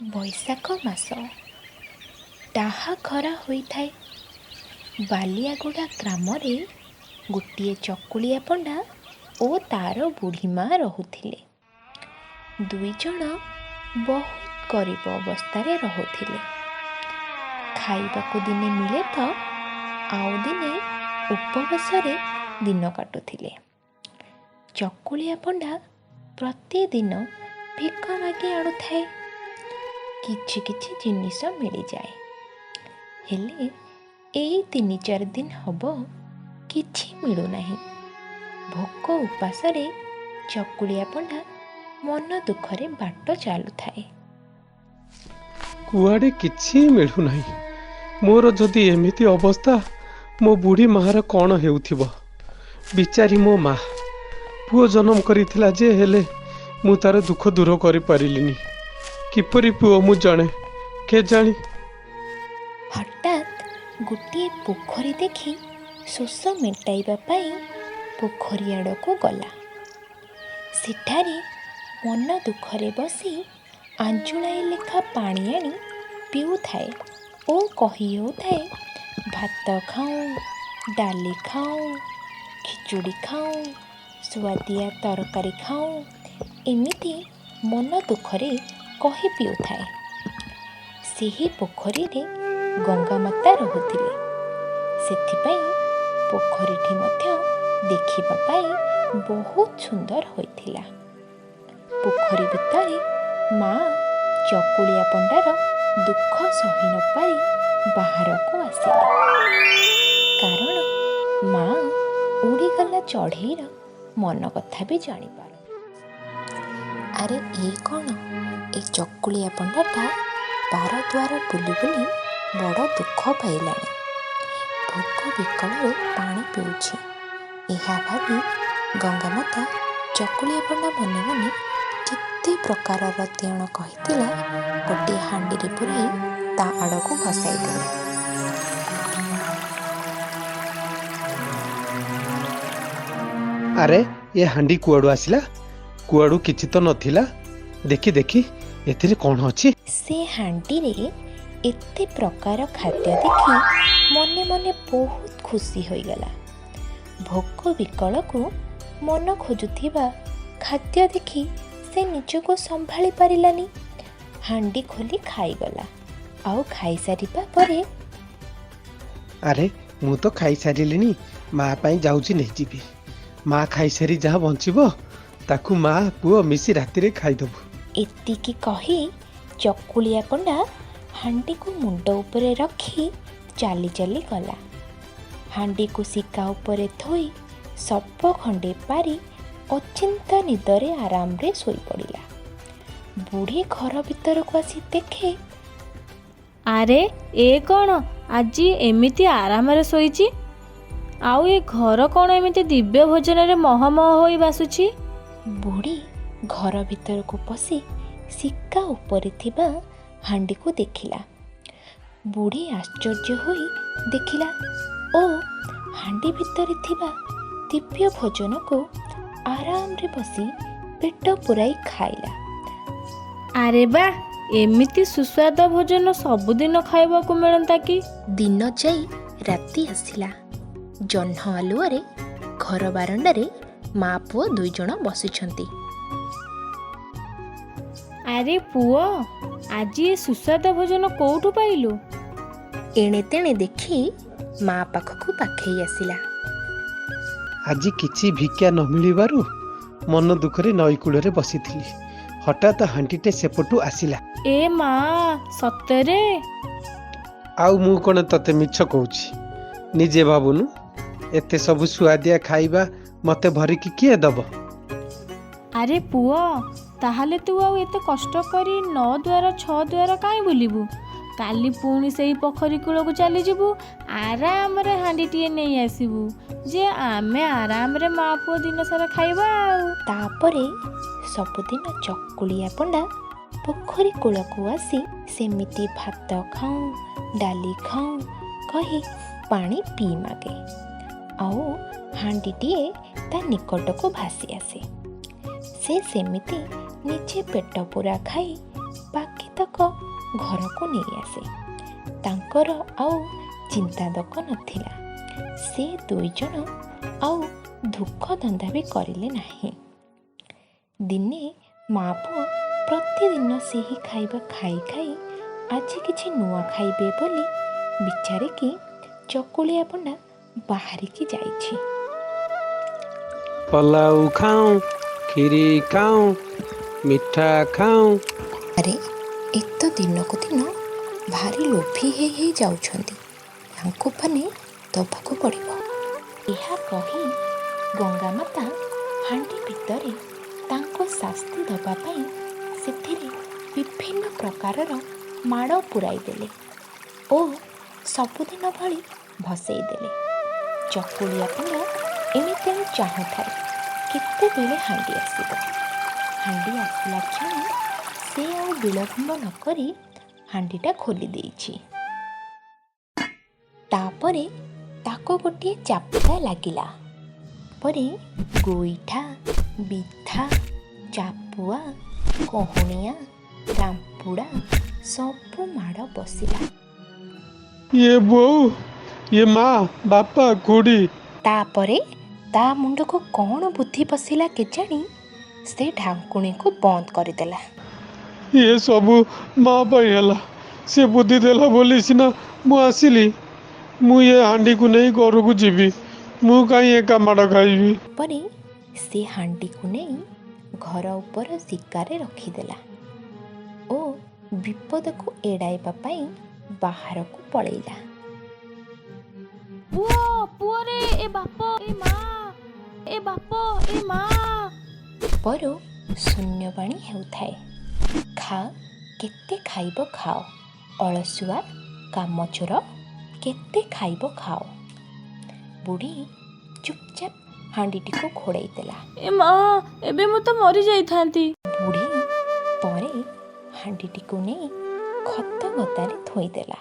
ବୈଶାଖ ମାସ ଟାହା ଖରା ହୋଇଥାଏ। ବାଲିଆଗୁଡ଼ା ଗ୍ରାମରେ ଗୋଟିଏ ଚକୁଳିଆ ପଣ୍ଡା ଓ ତା'ର ବୁଢ଼ୀମା ରହୁଥିଲେ। ଦୁଇଜଣ ବହୁତ ଗରିବ ଅବସ୍ଥାରେ ରହୁଥିଲେ। ଖାଇବାକୁ ଦିନେ ମିଳେ ତ ଆଉ ଦିନେ ଉପବାସରେ ଦିନ କାଟୁଥିଲେ। ଚକୁଳିଆ ପଣ୍ଡା ପ୍ରତିଦିନ ଭିକ ମାଗି ଆଣୁଥାଏ। କିଛି କିଛି ଜିନିଷ ମିଳିଯାଏ, ହେଲେ ଏଇ 3-4 ଦିନ ହବ କିଛି ମିଳୁନାହିଁ। ଭୋକ ଉପାସରେ ଚକୁଳିଆ ପଣ୍ଡା ମନ ଦୁଃଖରେ ବାଟ ଚାଲୁଥାଏ। କୁଆଡ଼େ କିଛି ମିଳୁନାହିଁ। ମୋର ଯଦି ଏମିତି ଅବସ୍ଥା, ମୋ ବୁଢ଼ୀ ମାଆର କ'ଣ ହେଉଥିବ। ବିଚାରି ମୋ ମା ପୁଅ ଜନ୍ମ କରିଥିଲା ଯେ, ହେଲେ ମୁଁ ତାର ଦୁଃଖ ଦୂର କରିପାରିଲିନି। କିପରି ପୁଅ ମୁଁ ଜାଣେ କେଜାଣି। ହଠାତ୍ ଗୋଟିଏ ପୋଖରୀ ଦେଖି ଶୋଷ ମେଣ୍ଟାଇବା ପାଇଁ ପୋଖରୀ ଆଡ଼କୁ ଗଲା। ସେଠାରେ ମନ ଦୁଃଖରେ ବସି ଆଞ୍ଜୁଳାଏ ଲେଖା ପାଣି ଆଣି ପିଉଥାଏ ଓ କହି ହେଉଥାଏ, ଭାତ ଖାଉଁ, ଡାଲି ଖାଉଁ, ଖିଚୁଡ଼ି ଖାଉଁ, ସୁଆଦିଆ ତରକାରୀ ଖାଉଁ, ଏମିତି ମନ ଦୁଃଖରେ କହି ପିଉଥାଏ। ସେହି ପୋଖରୀରେ ଗଙ୍ଗା ମାତା ରହୁଥିଲେ। ସେଥିପାଇଁ ପୋଖରୀଟି ମଧ୍ୟ ଦେଖିବା ପାଇଁ ବହୁତ ସୁନ୍ଦର ହୋଇଥିଲା। ପୋଖରୀ ଭିତରେ ମା ଚକୁଳିଆ ପଣ୍ଡାର ଦୁଃଖ ସହି ନ ପାରି ବାହାରକୁ ଆସିଲେ। କାରଣ ମା ଉଡ଼ିଗଲା ଚଢ଼େଇର ମନ କଥା ବି ଜାଣିପାରୁ। ଆରେ ଏ କ'ଣ, ଏ ଚକୁଳିଆ ପଣ୍ଡାଟା ବାର ଦ୍ୱାର ବୁଲି ବୁଲି ବଡ଼ ଦୁଃଖ ପାଇଲାଣି। ଭୋକ ବିକଳରେ ପାଣି ପିଉଛି। ଏହା ଭାବି ଗଙ୍ଗାମାତା ଚକୁଳିଆ ପଣ୍ଡା ମନେ ମନେ କେତେ ପ୍ରକାରର ତିଅଣ କହିଥିଲା ଗୋଟିଏ ହାଣ୍ଡିରେ ପୁରାଇ ତା ଆଡ଼କୁ ଭସାଇ ଦେଲେ। ଆରେ ଏ ହାଣ୍ଡି କୁଆଡ଼ୁ ଆସିଲା? କୁଆଡ଼ୁ କିଛି ତ ନଥିଲା। ଦେଖି ଦେଖି ଏଥିରେ କ'ଣ ଅଛି? ସେ ହାଣ୍ଡିରେ ଏତେ ପ୍ରକାର ଖାଦ୍ୟ ଦେଖି ମନେ ମନେ ବହୁତ ଖୁସି ହୋଇଗଲା। ଭୋକ ବିକଳକୁ ମନ ଖୋଜୁଥିବା ଖାଦ୍ୟ ଦେଖି ସେ ନିଜକୁ ସମ୍ଭାଳି ପାରିଲାନି। ହାଣ୍ଡି ଖୋଲି ଖାଇଗଲା। ଆଉ ଖାଇସାରିବା ପରେ, ଆରେ ମୁଁ ତ ଖାଇସାରିଲିଣି, ମା ପାଇଁ ଯାଉଛି ନେଇଯିବି। ମା ଖାଇସାରି ଯାହା ବଞ୍ଚିବ ତାକୁ ମା ପୁଅ ମିଶି ରାତିରେ ଖାଇଦେବୁ। ଏତିକି କହି ଚକୁଳିଆ ପଣ୍ଡା ହାଣ୍ଡିକୁ ମୁଣ୍ଡ ଉପରେ ରଖି ଚାଲି ଚାଲି ଗଲା। ହାଣ୍ଡିକୁ ଶିକା ଉପରେ ଥୋଇ ସପ ଖଣ୍ଡେ ପାରି ଅଚିନ୍ତା ନିଦରେ ଆରାମରେ ଶୋଇପଡ଼ିଲା। ବୁଢ଼ୀ ଘର ଭିତରକୁ ଆସି ଦେଖେ, ଆରେ ଏ କ'ଣ, ଆଜି ଏମିତି ଆରାମରେ ଶୋଇଛି? ଆଉ ଏ ଘର କ'ଣ ଏମିତି ଦିବ୍ୟ ଭୋଜନରେ ମହମହ ହୋଇ ବାସୁଛି? ବୁଢ଼ୀ ଘର ଭିତରକୁ ପଶି ଶିକା ଉପରେ ଥିବା ହାଣ୍ଡିକୁ ଦେଖିଲା। ବୁଢ଼ୀ ଆଶ୍ଚର୍ଯ୍ୟ ହୋଇ ଦେଖିଲା ଓ ହାଣ୍ଡି ଭିତରେ ଥିବା ଦିବ୍ୟ ଭୋଜନକୁ ଆରାମରେ ବସି ପେଟ ପୂରାଇ ଖାଇଲା। ଆରେ ବା, ଏମିତି ସୁସ୍ୱାଦ ଭୋଜନ ସବୁଦିନ ଖାଇବାକୁ ମିଳନ୍ତା କି? ଦିନ ଯାଇ ରାତି ଆସିଲା। ଜହ୍ନ ଆଲୁଅରେ ଘର ବାରଣ୍ଡାରେ ମା ପୁଅ 2 ଜଣ ବସିଛନ୍ତି। ଆରେ ପୁଅ, ଆଜି ଏ ସୁସ୍ୱାଦ ଭୋଜନ କୋଉଠୁ ପାଇଲୁ? ଏଣେ ତେଣେ ଦେଖି ମା ପାଖକୁ ପାଖେଇ ଆସିଲା। ଆଜି କିଛି ଭିକ୍ଷା ନ ମିଳିବାରୁ ମନ ଦୁଃଖରେ ନଈ କୂଳରେ ବସିଥିଲି। ହଠାତ୍ ହାଣ୍ଡିଟେ ସେପଟୁ ଆସିଲା। ଏ ମା, ସତରେ? ଆଉ ମୁଁ କ'ଣ ତତେ ମିଛ କହୁଛି? ନିଜେ ଭାବୁନୁ, ଏତେ ସବୁ ସୁଆଦିଆ ଖାଇବା ମତେ ଭରିକି କିଏ ଦବ? ଆରେ ପୁଅ, ତାହେଲେ ତୁ ଆଉ ଏତେ କଷ୍ଟ କରି 9 ଦ୍ୱାର 6 ଦ୍ୱାର କାହିଁ ବୁଲିବୁ? କାଲି ପୁଣି ସେଇ ପୋଖରୀ କୂଳକୁ ଚାଲିଯିବୁ, ଆରାମରେ ହାଣ୍ଡିଟିଏ ନେଇ ଆସିବୁ ଯେ ଆମେ ଆରାମରେ ମା ପୁଅ ଦିନ ସାରା ଖାଇବା। ଆଉ ତାପରେ ସବୁଦିନ ଚକୁଳିଆ ପଣ୍ଡା ପୋଖରୀ କୂଳକୁ ଆସି ସେମିତି ଭାତ ଖାଉଁ, ଡାଲି ଖାଉଁ କହି ପାଣି ପିଇ ମାଗେ। ଆଉ ହାଣ୍ଡିଟିଏ ତା ନିକଟକୁ ଭାସି ଆସେ। ସେ ସେମିତି ନିଜେ ପେଟ ପୂରା ଖାଇ ବାକିତକ ଘରକୁ ନେଇ ଆସେ। ତାଙ୍କର ଆଉ ଚିନ୍ତାଦକ ନଥିଲା। ସେ ଦୁଇଜଣ ଆଉ ଦୁଃଖ ଧନ୍ଦା ବି କରିଲେ ନାହିଁ। ଦିନେ ମା ପୁଅ ପ୍ରତିଦିନ ସେହି ଖାଇବା ଖାଇ ଖାଇ ଆଜି କିଛି ନୂଆ ଖାଇବେ ବୋଲି ବିଚାରିକି ଚକୁଳିଆ ପଣ୍ଡା ବାହାରିକି ଯାଇଛି। ପଲାଉ ଖାଉଁ, କ୍ଷୀରି ଖାଉଁ, ମିଠା ଖାଉଁ। ଆରେ ଏ ତ ଦିନକୁ ଦିନ ଭାରି ଲୋଭୀ ହେଇ ଯାଉଛନ୍ତି। ୟାଙ୍କୁ ମାନେ ଦବାକୁ ପଡ଼ିବ। ଏହା କହି ଗଙ୍ଗାମାତା ହାଣ୍ଡି ଭିତରେ ତାଙ୍କୁ ଶାସ୍ତି ଦେବା ପାଇଁ ସେଥିରେ ବିଭିନ୍ନ ପ୍ରକାରର ମାଡ଼ ପୁରାଇ ଦେଲେ ଓ ସବୁଦିନ ଭଳି ଭସେଇ ଦେଲେ। ଚକୁଳିଆ ପଣ୍ଡା ଏମିତି ଚାହୁଁଥାଏ କେତେବେଳେ ହାଣ୍ଡି ଆସିବ। ହାଣ୍ଡି ଆସିଲା କ୍ଷଣି ସେ ଆଉ ବିଳମ୍ବ ନ କରି ହାଣ୍ଡିଟା ଖୋଲି ଦେଇଛି। ତାପରେ ତାକୁ ଗୋଟିଏ ଚାପୁଡ଼ା ଲାଗିଲା। ପରେ ଗୋଇଠା, ବିଧା, ଚାପୁଆ, କହୁଣିଆ, ରାମ୍ପୁଡ଼ା ସବୁ ମାଡ଼ ବସିଲା। ଇଏ ବୋଉ, ଇଏ ମା, ବାପା, ଖୁଡ଼ି। ତାପରେ ତା ମୁଣ୍ଡକୁ କ'ଣ ବୁଦ୍ଧି ପଶିଲା କେଜାଣି ସେ ଢାଙ୍କୁଣୀକୁ ବନ୍ଦ କରିଦେଲା। ଇଏ ସବୁ ମା ପାଇଁ ହେଲା। ସେ ବୁଦ୍ଧି ଦେଲା ବୋଲି ସିନା ମୁଁ ଆସିଲି। ମୁଁ ଏ ହାଣ୍ଡିକୁ ନେଇ ଘରକୁ ଯିବି। ମୁଁ କାହିଁ ଏକା ମାଡ଼ ଖାଇବି। ପରେ ସେ ହାଣ୍ଡିକୁ ନେଇ ଘର ଉପର ଶିକାରେ ରଖିଦେଲା ଓ ବିପଦକୁ ଏଡ଼ାଇବା ପାଇଁ ବାହାରକୁ ପଳେଇଲା। ପୁଅ ପୁଅରେ ଏ ବାପ ଏ ମା, ଏ ବାପ ଏ ମା। ଉପରୁ ଶୂନ୍ୟବାଣୀ ହେଉଥାଏ, ଖାଅ କେତେ ଖାଇବ ଖାଅ, ଅଳସୁଆ କାମଚୋର କେତେ ଖାଇବ ଖାଅ। ବୁଢ଼ୀ ଚୁପଚାପ ହାଣ୍ଡିଟିକୁ ଘୋଡ଼ାଇ ଦେଲା। ଏ ମା, ଏବେ ମୁଁ ତ ମରି ଯାଇଥାନ୍ତି। ବୁଢ଼ୀ ପରେ ହାଣ୍ଡିଟିକୁ ନେଇ ଖତ ଗଦାରେ ଥୋଇଦେଲା।